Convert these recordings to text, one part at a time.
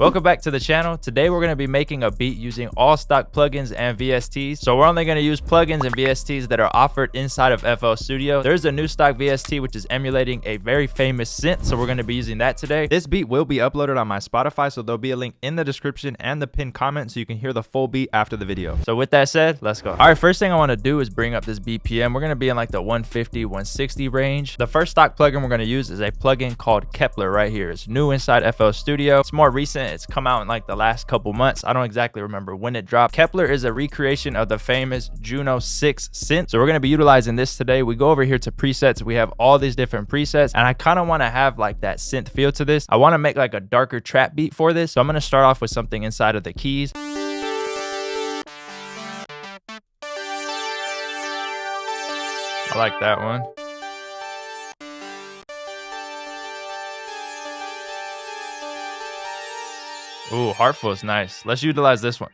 Welcome back to the channel. Today we're going to be making a beat using all stock plugins and VSTs. So we're only going to use plugins and VSTs that are offered inside of FL Studio. There's a new stock VST which is emulating a very famous synth, so we're going to be using that today. This beat will be uploaded on my Spotify, so there'll be a link in the description and the pinned comment so you can hear the full beat after the video. So with that said, let's go. All right, first thing I want to do is bring up this BPM. We're going to be in like the 150, 160 range. The first stock plugin we're going to use is a plugin called Kepler right here. It's new inside FL Studio. It's more recent. It's come out in like the last couple months. I don't exactly remember when it dropped. Kepler is a recreation of the famous Juno 6 synth. So we're going to be utilizing this today. We go over here to presets. We have all these different presets, and I kind of want to have like that synth feel to this. I want to make like a darker trap beat for this. So I'm going to start off with something inside of the keys. I like that one. Ooh, Heartful is nice. Let's utilize this one.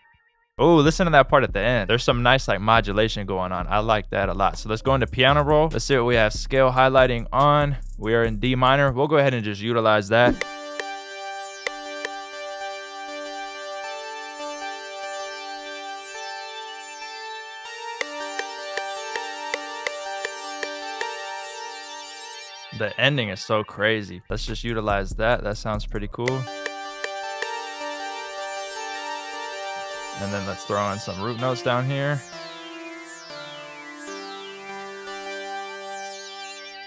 Oh, listen to that part at the end. There's some nice like modulation going on. I like that a lot. So let's go into piano roll. Let's see what we have. Scale highlighting on. We are in D minor. We'll go ahead and just utilize that. The ending is so crazy. Let's just utilize that. That sounds pretty cool. And then let's throw in some root notes down here.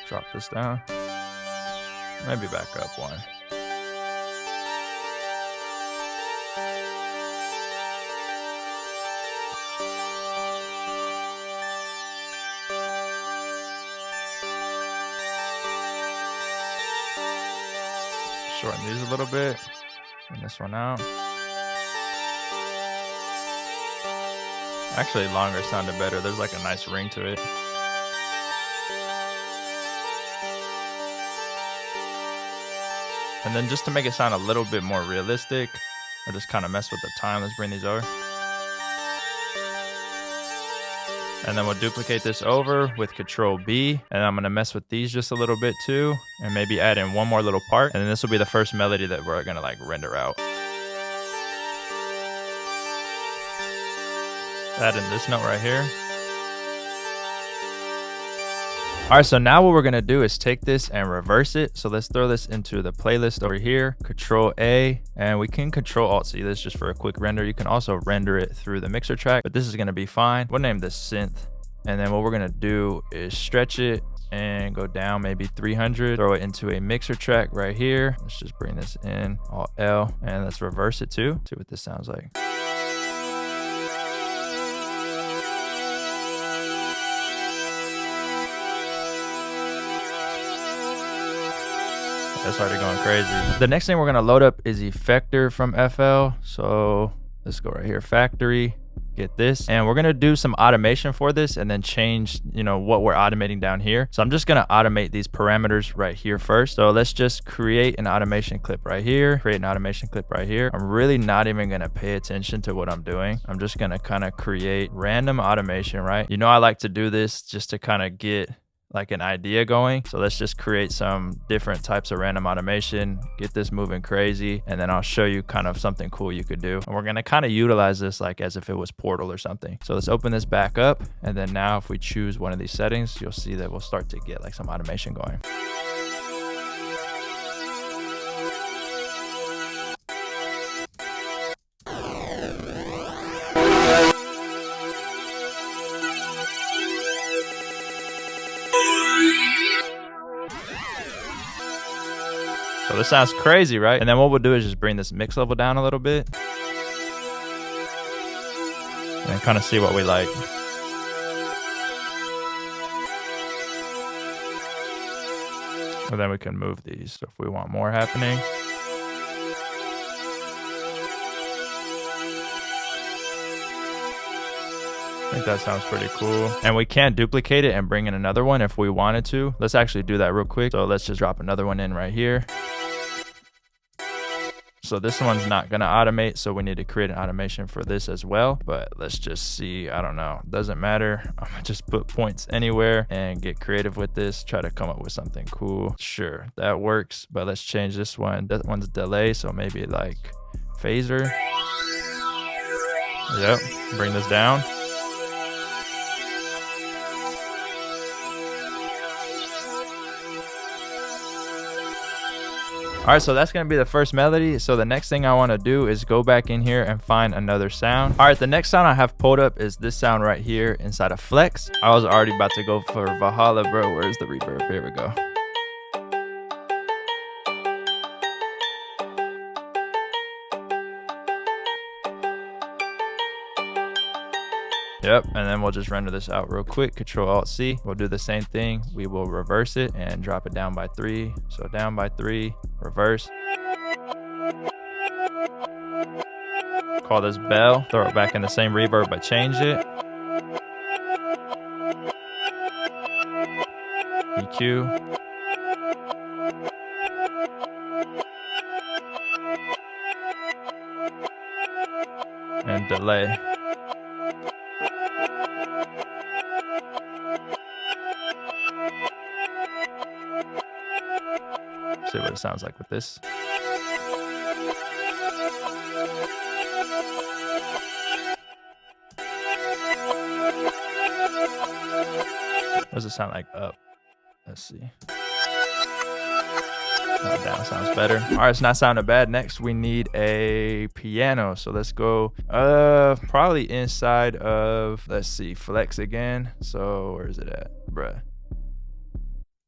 Drop this down. Maybe back up one. Shorten these a little bit. And this one out. Actually, longer sounded better. There's like a nice ring to it. And then just to make it sound a little bit more realistic, or just kind of mess with the time, let's bring these over. And then we'll duplicate this over with Control B. And I'm gonna mess with these just a little bit too, and maybe add in one more little part. And then this will be the first melody that we're gonna like render out. Add in this note right here. All right, so now what we're gonna do is take this and reverse it. So let's throw this into the playlist over here, Control A, and we can Control Alt C this just for a quick render. You can also render it through the mixer track, but this is gonna be fine. We'll name this synth. And then what we're gonna do is stretch it and go down maybe 300, throw it into a mixer track right here. Let's just bring this in, Alt L, and let's reverse it too. See what this sounds like. That's already going crazy. The next thing we're gonna load up is Effector from FL. So let's go right here, Factory, get this. And we're gonna do some automation for this and then change, what we're automating down here. So I'm just gonna automate these parameters right here first. So let's just create an automation clip right here, create an automation clip right here. I'm really not even gonna pay attention to what I'm doing. I'm just gonna kind of create random automation, right? I like to do this just to kind of get like an idea going. So let's just create some different types of random automation, get this moving crazy, and then I'll show you kind of something cool you could do. And we're gonna kind of utilize this like as if it was Portal or something. So let's open this back up. And then now if we choose one of these settings, you'll see that we'll start to get like some automation going. So this sounds crazy, right? And then what we'll do is just bring this mix level down a little bit and kind of see what we like. And then we can move these if we want more happening. I think that sounds pretty cool. And we can duplicate it and bring in another one if we wanted to. Let's actually do that real quick. So let's just drop another one in right here. So this one's not gonna automate, so we need to create an automation for this as well. But let's just see, I don't know, doesn't matter. I'm gonna just put points anywhere and get creative with this, try to come up with something cool. Sure, that works, but let's change this one. That one's delay, so maybe like Phaser. Yep, bring this down. All right, so that's gonna be the first melody. So the next thing I wanna do is go back in here and find another sound. All right, the next sound I have pulled up is this sound right here inside of Flex. I was already about to go for Valhalla, bro. Where's the reverb? Here we go. Yep, and then we'll just render this out real quick. Control-Alt-C. We'll do the same thing. We will reverse it and drop it down by 3. So down by 3, reverse. Call this bell. Throw it back in the same reverb, but change it. EQ. And delay. See what it sounds like with this. What does it sound like up? Let's see. Oh, down sounds better. All right, it's not sounding bad. Next, we need a piano. So let's go probably inside of, let's see, Flex again. So where is it at, bruh?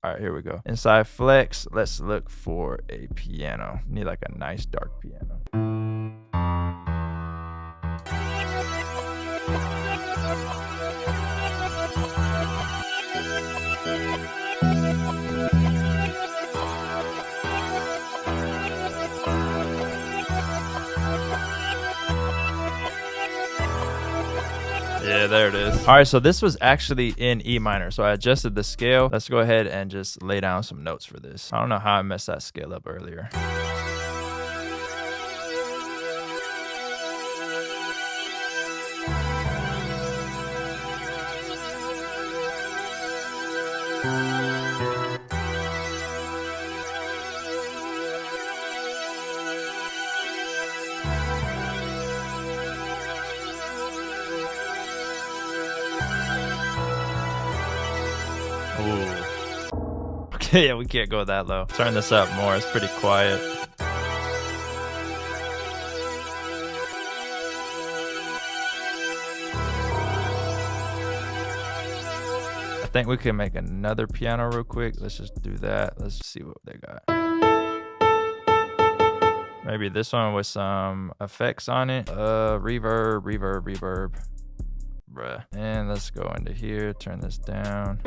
All right, here we go. Inside Flex, let's look for a piano. Need like a nice dark piano. Yeah, there it is. All right, so this was actually in E minor. So I adjusted the scale. Let's go ahead and just lay down some notes for this. I don't know how I messed that scale up earlier. Ooh. Okay, yeah, we can't go that low. Turn this up more. It's pretty quiet. I think we can make another piano real quick. Let's just do that. Let's see what they got. Maybe this one with some effects on it. Reverb, reverb, reverb. Bruh. And let's go into here. Turn this down.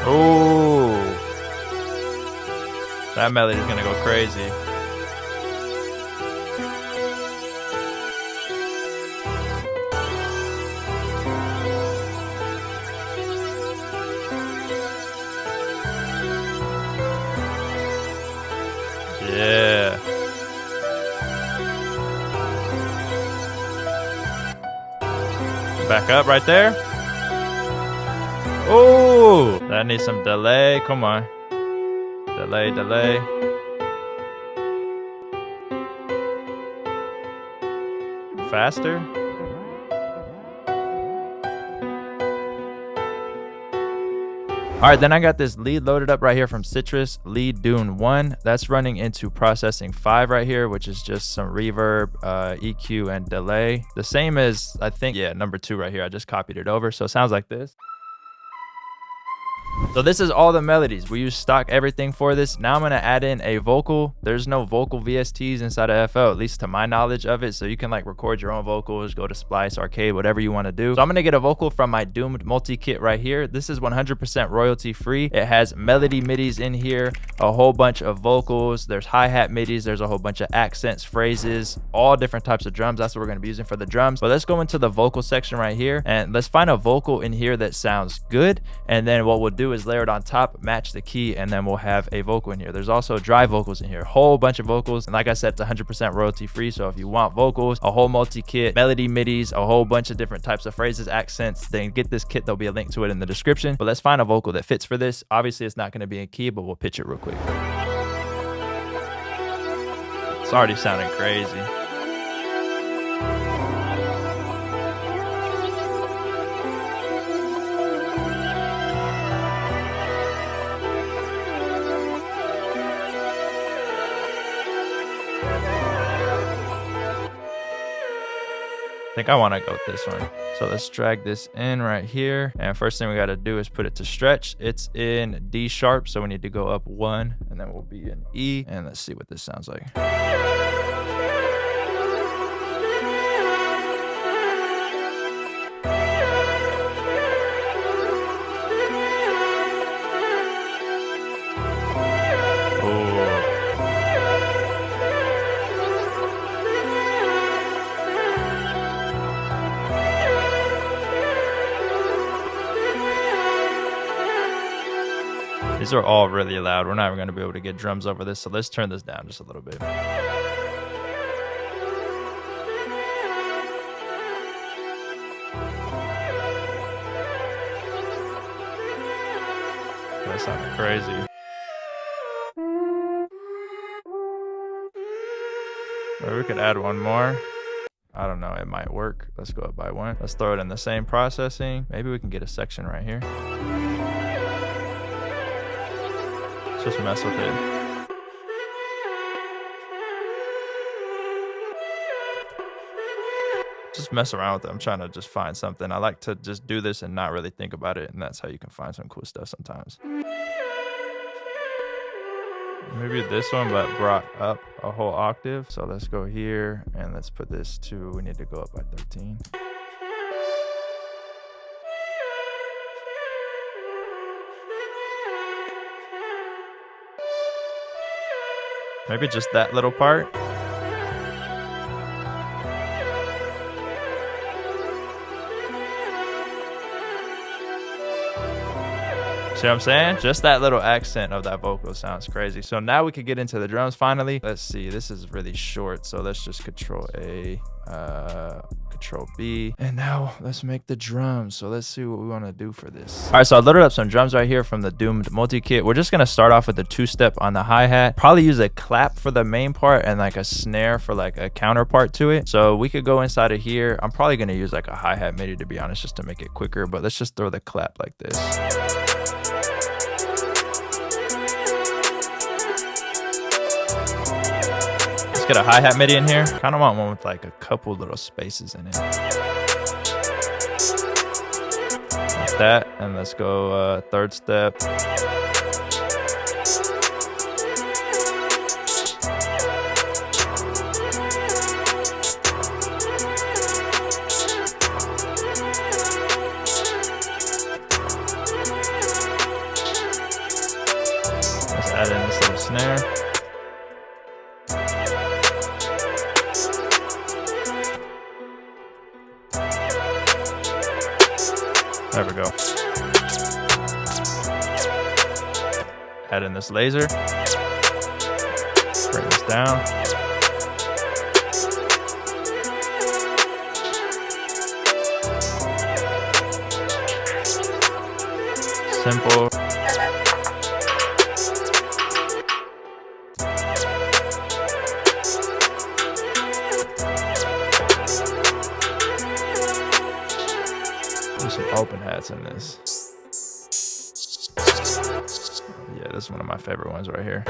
Oh, that melody is gonna go crazy. Yeah. Back up right there. Oh, that needs some delay. Come on. Delay, delay. Faster. All right, then I got this lead loaded up right here from Citrus, Lead Dune 1. That's running into processing 5 right here, which is just some reverb, EQ, and delay. The same as, I think, yeah, number 2 right here. I just copied it over. So it sounds like this. So this is all the melodies. We use stock everything for this. Now I'm gonna add in a vocal. There's no vocal VSTs inside of FL, at least to my knowledge of it. So you can like record your own vocals, go to Splice, Arcade, whatever you wanna do. So I'm gonna get a vocal from my Doomed multi-kit right here. This is 100% royalty free. It has melody midis in here, a whole bunch of vocals. There's hi-hat midis. There's a whole bunch of accents, phrases, all different types of drums. That's what we're gonna be using for the drums. But let's go into the vocal section right here and let's find a vocal in here that sounds good. And then what we'll do do is layer it on top, match the key, and then we'll have a vocal in here. There's also dry vocals in here, whole bunch of vocals. And like I said, it's 100% royalty free. So if you want vocals, a whole multi-kit, melody midis, a whole bunch of different types of phrases, accents, then get this kit. There'll be a link to it in the description. But let's find a vocal that fits for this. Obviously, it's not going to be in key, but we'll pitch it real quick. It's already sounding crazy. I think I want to go with this one. So let's drag this in right here. And first thing we got to do is put it to stretch. It's in D sharp, so we need to go up 1, and then we'll be in E. And let's see what this sounds like. These are all really loud. We're not even going to be able to get drums over this, so let's turn this down just a little bit. That sounded crazy. Or we could add one more. I don't know, it might work. Let's go up by 1. Let's throw it in the same processing. Maybe we can get a section right here. Just mess with it. Just mess around with it. I'm trying to just find something. I like to just do this and not really think about it, and that's how you can find some cool stuff sometimes. Maybe this one, but brought up a whole octave. So let's go here and let's put this to, we need to go up by 13. Maybe just that little part. See what I'm saying? Just that little accent of that vocal sounds crazy. So now we could get into the drums finally. Let's see, this is really short. So let's just Control A, Control B. And now let's make the drums. So let's see what we want to do for this. All right, so I loaded up some drums right here from the Doomed multi-kit. We're just going to start off with the 2-step on the hi-hat. Probably use a clap for the main part and like a snare for like a counterpart to it. So we could go inside of here. I'm probably going to use like a hi-hat MIDI to be honest, just to make it quicker. But let's just throw the clap like this. Get a hi-hat MIDI in here. Kind of want one with like a couple little spaces in it. Like that. And let's go 3rd step. Let's add in this little snare. There we go. Add in this laser. Bring this down. Simple. There's some open hats in this. Yeah, this is one of my favorite ones right here.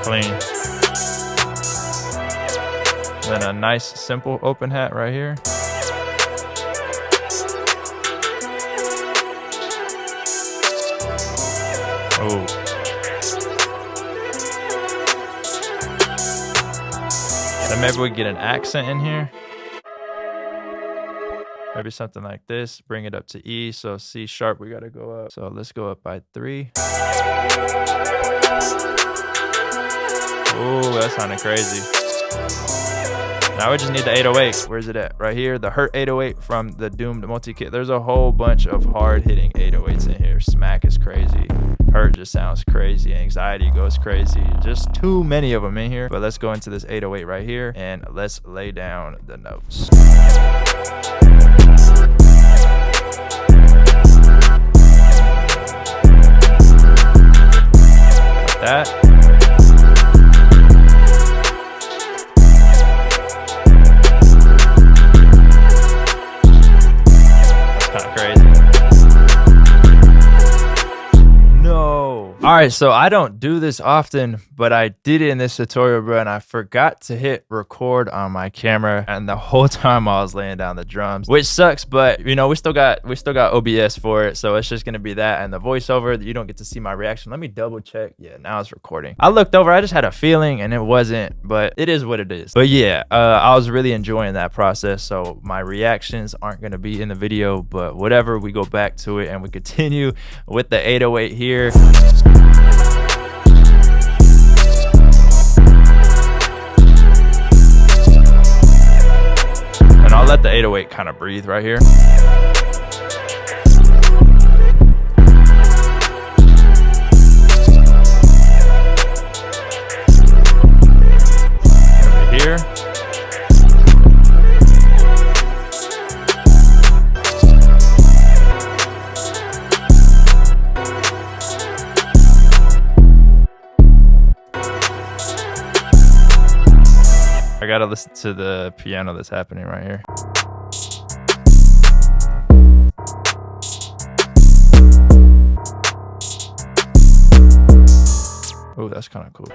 Clean. Then a nice simple open hat right here. Oh. Then maybe we get an accent in here. Maybe something like this. Bring it up to E. So C sharp, we gotta go up. So let's go up by 3. Oh, that sounded crazy. Now we just need the 808. Where's it at? Right here, the Hurt 808 from the Doomed multi-kit. There's a whole bunch of hard-hitting 808s in here. Smack is crazy. Hurt just sounds crazy. Anxiety goes crazy. Just too many of them in here. But let's go into this 808 right here and let's lay down the notes. Got that. All right, so I don't do this often, but I did it in this tutorial, bro, and I forgot to hit record on my camera, and the whole time I was laying down the drums, which sucks, but you know, we still got OBS for it, so it's just gonna be that and the voiceover. You don't get to see my reaction. Let me double check. Yeah, now it's recording. I looked over, I just had a feeling and it wasn't, but it is what it is. But yeah, I was really enjoying that process, so my reactions aren't gonna be in the video, but whatever, we go back to it and we continue with the 808 here. And I'll let the 808 kind of breathe right here. Over here. I gotta listen to the piano that's happening right here. Oh, that's kind of cool.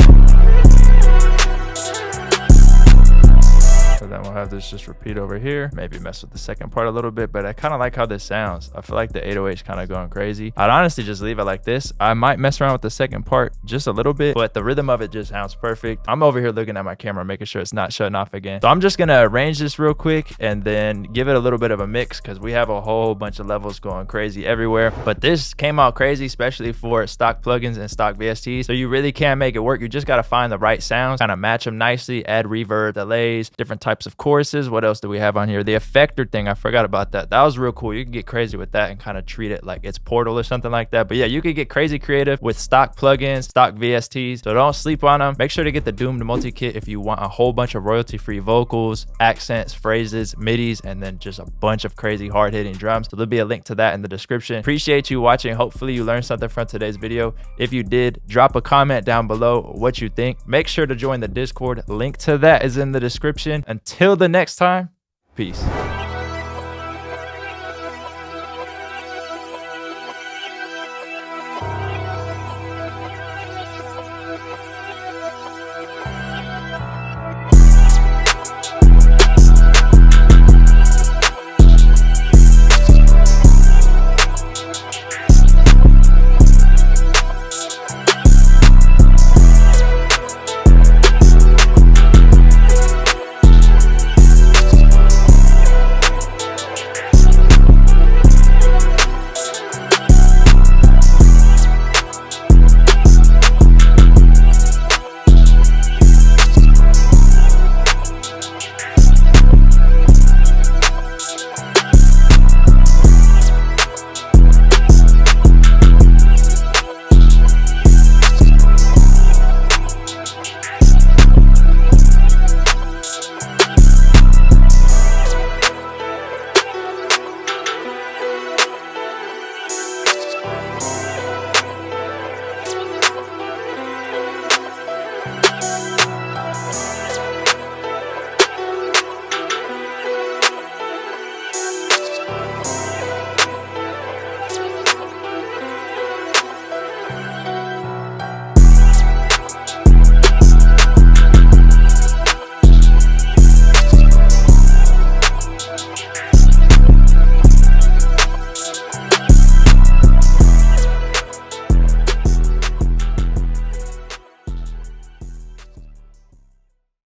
So then we'll have this just repeat over here. Maybe mess with the second part a little bit, but I kind of like how this sounds. I feel like the 808 is kind of going crazy. I'd honestly just leave it like this. I might mess around with the second part just a little bit, but the rhythm of it just sounds perfect. I'm over here looking at my camera, making sure it's not shutting off again. So I'm just gonna arrange this real quick and then give it a little bit of a mix because we have a whole bunch of levels going crazy everywhere. But this came out crazy, especially for stock plugins and stock VSTs. So you really can make it work. You just gotta find the right sounds, kind of match them nicely, add reverb, delays, different types of choruses. What else do we have on here? The effector thing, I forgot about that. That was real cool. You can get crazy with that and kind of treat it like it's Portal or something like that. But yeah, you could get crazy creative with stock plugins, stock VSTs. So don't sleep on them. Make sure to get the Doomed multi-kit if you want a whole bunch of royalty-free vocals, accents, phrases, midis, and then just a bunch of crazy hard-hitting drums. So there'll be a link to that in the description. Appreciate you watching. Hopefully you learned something from today's video. If you did, drop a comment down below what you think. Make sure to join the Discord. Link to that is in the description. Until the next time, peace.